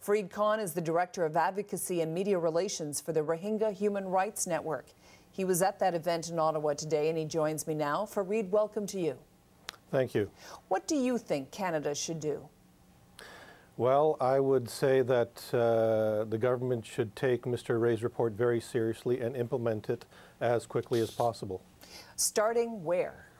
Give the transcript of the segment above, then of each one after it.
Fareed Khan is the Director of Advocacy and Media Relations for the Rohingya Human Rights Network. He was at that event in Ottawa today, and he joins me now. Fareed, welcome to you. Thank you. What do you think Canada should do? Well, I would say that the government should take Mr. Rae's report very seriously and implement it as quickly as possible. Starting where?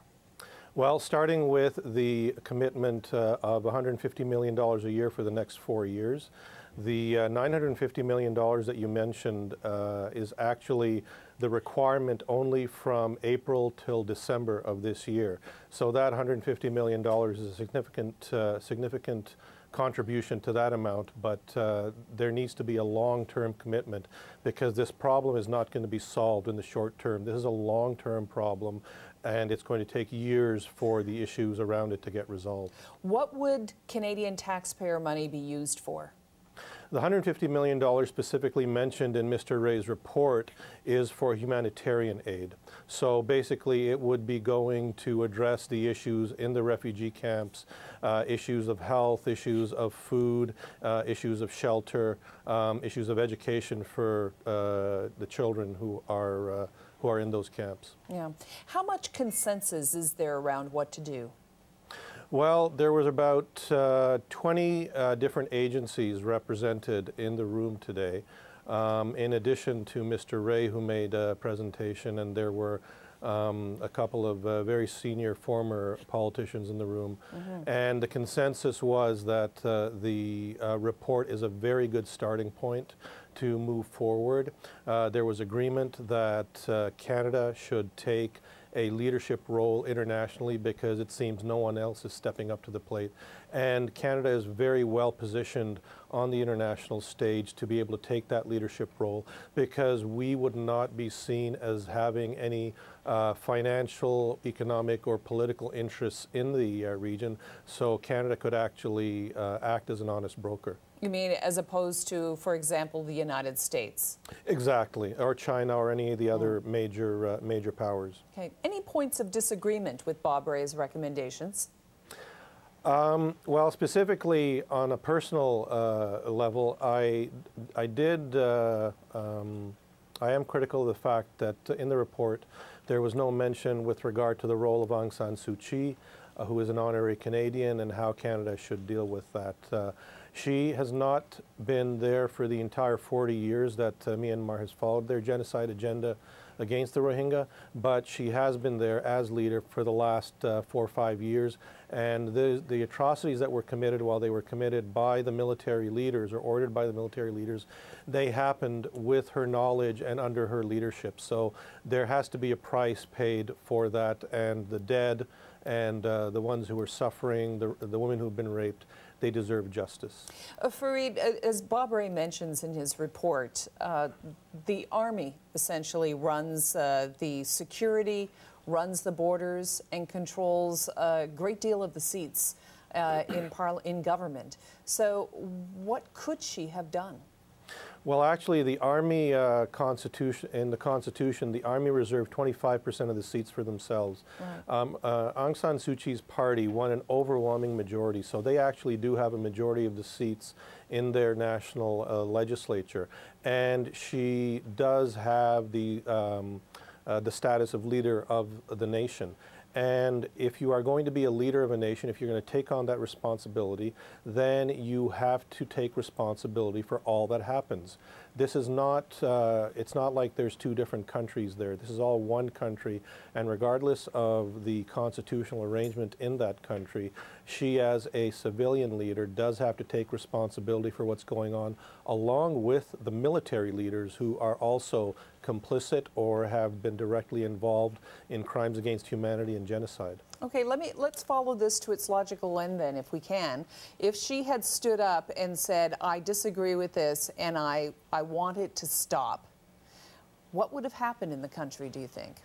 Well, starting with the commitment of $150 million a year for the next 4 years. The $950 million that you mentioned is actually the requirement only from April till December of this year. So that $150 million is a significant contribution to that amount, but there needs to be a long-term commitment because this problem is not going to be solved in the short term. This is a long-term problem, and it's going to take years for the issues around it to get resolved. What would Canadian taxpayer money be used for? The $150 million specifically mentioned in Mr. Rae's report is for humanitarian aid. So basically it would be going to address the issues in the refugee camps, issues of health, issues of food, issues of shelter, issues of education for the children who are in those camps. Yeah. How much consensus is there around what to do? Well, there was about 20 different agencies represented in the room today, in addition to Mr. Rae, who made a presentation, and there were a couple of very senior former politicians in the room. Mm-hmm. And the consensus was that the report is a very good starting point to move forward. There was agreement that Canada should take a leadership role internationally because it seems no one else is stepping up to the plate. And Canada is very well positioned on the international stage to be able to take that leadership role because we would not be seen as having any financial, economic, or political interests in the region. So Canada could actually act as an honest broker. You mean as opposed to, for example, the United States? Exactly, or China, or any of the other major powers. Okay. Any points of disagreement with Bob Rae's recommendations? Well, specifically on a personal level, I am critical of the fact that in the report there was no mention with regard to the role of Aung San Suu Kyi, who is an honorary Canadian, and how Canada should deal with that. She has not been there for the entire 40 years that Myanmar has followed their genocide agenda against the Rohingya, but she has been there as leader for the last 4 or 5 years. And the atrocities that were committed while they were committed by the military leaders or ordered by the military leaders, they happened with her knowledge and under her leadership. So there has to be a price paid for that, and the dead and the ones who are suffering, the women who have been raped, they deserve justice. Fareed, as Bob Rae mentions in his report, the Army essentially runs the security, runs the borders, and controls a great deal of the seats in government. So what could she have done? Well, actually, the Army Constitution, in the Constitution, the Army reserved 25% of the seats for themselves. Right. Aung San Suu Kyi's party won an overwhelming majority, so they actually do have a majority of the seats in their national legislature. And she does have the status of leader of the nation. And if you are going to be a leader of a nation, if you're going to take on that responsibility, then you have to take responsibility for all that happens. This is not, it's not like there's two different countries there. This is all one country, and regardless of the constitutional arrangement in that country, she as a civilian leader does have to take responsibility for what's going on, along with the military leaders who are also complicit or have been directly involved in crimes against humanity and genocide. Okay, let's follow this to its logical end then, if we can. If she had stood up and said, I disagree with this and I want it to stop, what would have happened in the country, do you think?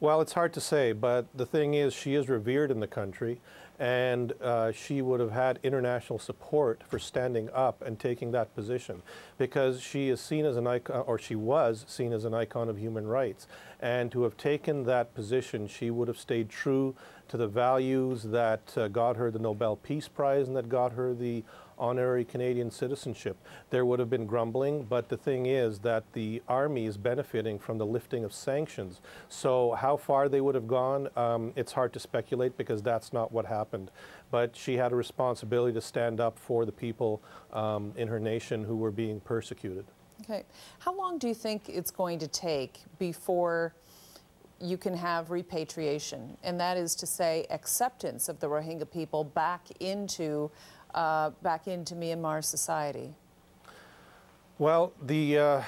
Well, it's hard to say, but the thing is, she is revered in the country, and she would have had international support for standing up and taking that position, because she is seen as an icon, or she was seen as an icon of human rights. And to have taken that position, she would have stayed true to the values that got her the Nobel Peace Prize and that got her the honorary Canadian citizenship. There would have been grumbling, but the thing is that the army is benefiting from the lifting of sanctions. So how far they would have gone, it's hard to speculate because that's not what happened. But she had a responsibility to stand up for the people in her nation who were being persecuted. Okay. How long do you think it's going to take before you can have repatriation, and that is to say acceptance of the Rohingya people back into Myanmar society? Well, the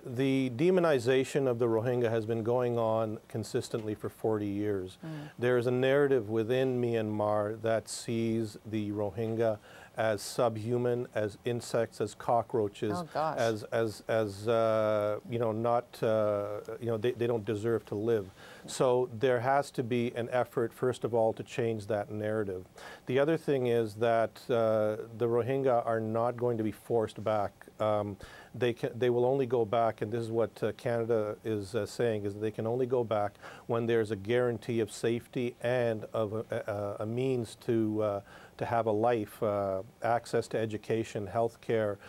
demonization of the Rohingya has been going on consistently for 40 years. There's a narrative within Myanmar that sees the Rohingya as subhuman, as insects, as cockroaches, you know, not, you know, they don't deserve to live. So there has to be an effort, first of all, to change that narrative. The other thing is that the Rohingya are not going to be forced back. They will only go back, and this is what Canada is saying, is that they can only go back when there's a guarantee of safety and of a means to have a life, access to education, health care,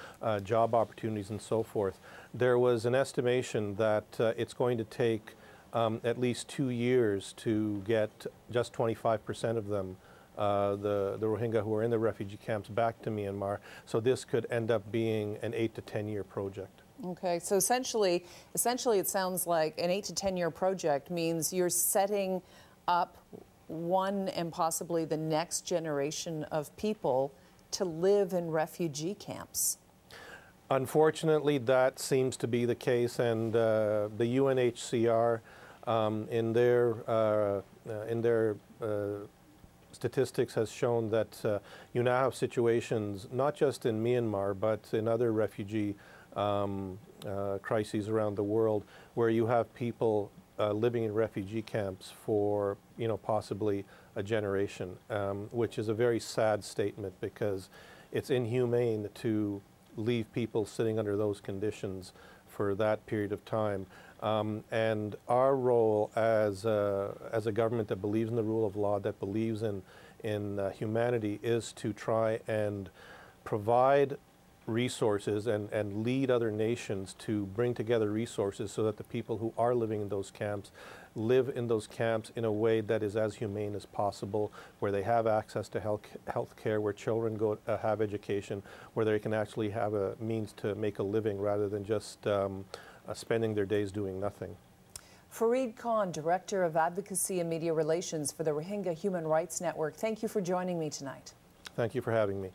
job opportunities, and so forth. There was an estimation that it's going to take at least 2 years to get just 25% of them, the Rohingya who are in the refugee camps, back to Myanmar. So this could end up being an 8 to 10 year project. Okay, so essentially it sounds like an 8 to 10 year project means you're setting up one and possibly the next generation of people to live in refugee camps. Unfortunately, that seems to be the case, and the UNHCR in their statistics has shown that you now have situations not just in Myanmar but in other refugee crises around the world where you have people living in refugee camps for, you know, possibly a generation, which is a very sad statement because it's inhumane to leave people sitting under those conditions for that period of time. And our role as a government that believes in the rule of law, that believes in humanity, is to try and provide resources and lead other nations to bring together resources so that the people who are living in those camps live in those camps in a way that is as humane as possible, where they have access to health care, where children go have education, where they can actually have a means to make a living rather than just spending their days doing nothing. Fareed Khan, Director of Advocacy and Media Relations for the Rohingya Human Rights Network, thank you for joining me tonight. Thank you for having me.